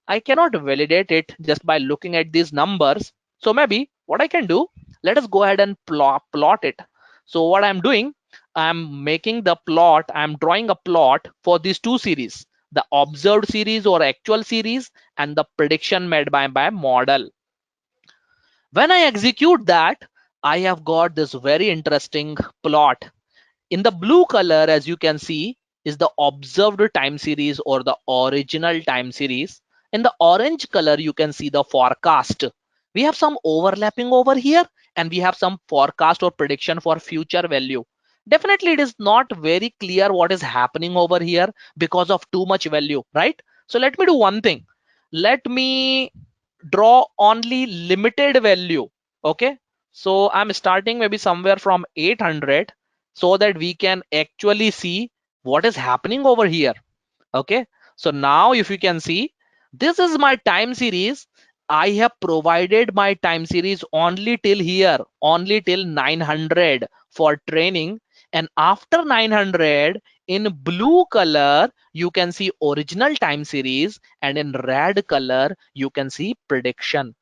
B: I cannot validate it just by looking at these numbers. So maybe what I can do, let us go ahead and plot it. So what I'm doing, I'm making the plot, I'm drawing a plot for these two series, the observed series or actual series, and the prediction made by model. When I execute that, I have got this very interesting plot. In the blue color, as you can see, is the observed time series or the original time series. In the orange color, you can see the forecast. We have some overlapping over here, and we have some forecast or prediction for future value. Definitely, it is not very clear what is happening over here because of too much value, right? So let me do one thing. Let me draw only limited value. Okay, so I'm starting maybe somewhere from 800, so that we can actually see what is happening over here. Okay, so now if you can see, this is my time series. I have provided my time series only till here, only till 900 for training. And after 900, in blue color you can see original time series, and in red color you can see prediction.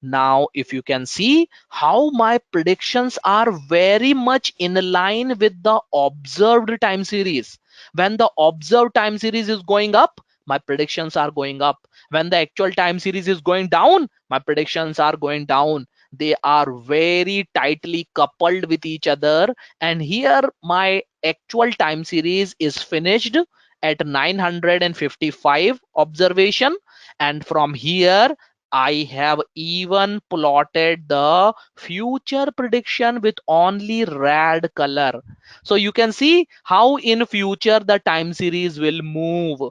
B: Now if you can see how my predictions are very much in line with the observed time series. When the observed time series is going up, my predictions are going up. When the actual time series is going down, my predictions are going down. They are very tightly coupled with each other. And here my actual time series is finished at 955 observation, and from here I have even plotted the future prediction with only red color. So you can see how in future the time series will move.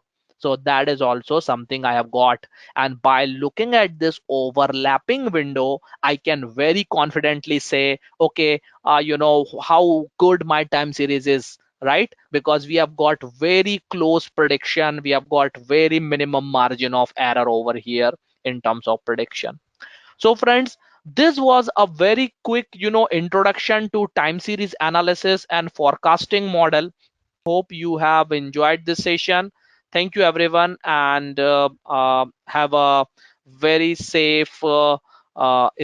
B: So that is also something I have got. And by looking at this overlapping window, I can very confidently say, okay, how good my time series is, right? Because we have got very close prediction. We have got very minimum margin of error over here in terms of prediction. So friends, this was a very quick, introduction to time series analysis and forecasting model. Hope you have enjoyed this session. Thank you everyone, and have a very safe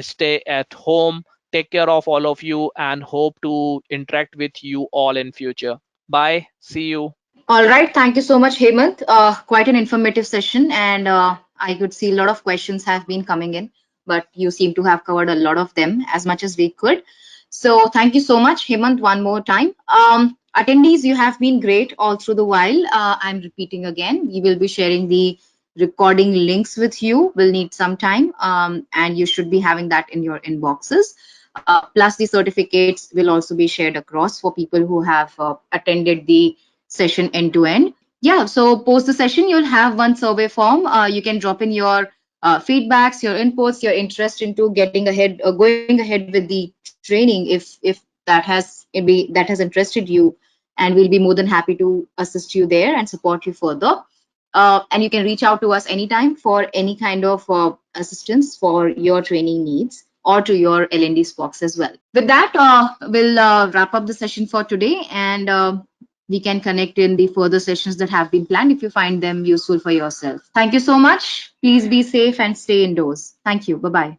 B: stay at home. Take care of all of you, and hope to interact with you all in future. Bye. See you.
A: All right. Thank you so much, Hemant. Quite an informative session, and I could see a lot of questions have been coming in, but you seem to have covered a lot of them as much as we could. So thank you so much, Hemant, one more time. Attendees, you have been great all through the while. I'm repeating again. We will be sharing the recording links with you. We'll need some time, and you should be having that in your inboxes. Plus, the certificates will also be shared across for people who have attended the session end to end. Yeah, so post the session, you'll have one survey form. You can drop in your feedbacks, your inputs, your interest into going ahead with the training if that has interested you, and we'll be more than happy to assist you there and support you further. And you can reach out to us anytime for any kind of assistance for your training needs or to your L&D Spox as well. With that, we'll wrap up the session for today, and we can connect in the further sessions that have been planned if you find them useful for yourself. Thank you so much. Please be safe and stay indoors. Thank you. Bye-bye.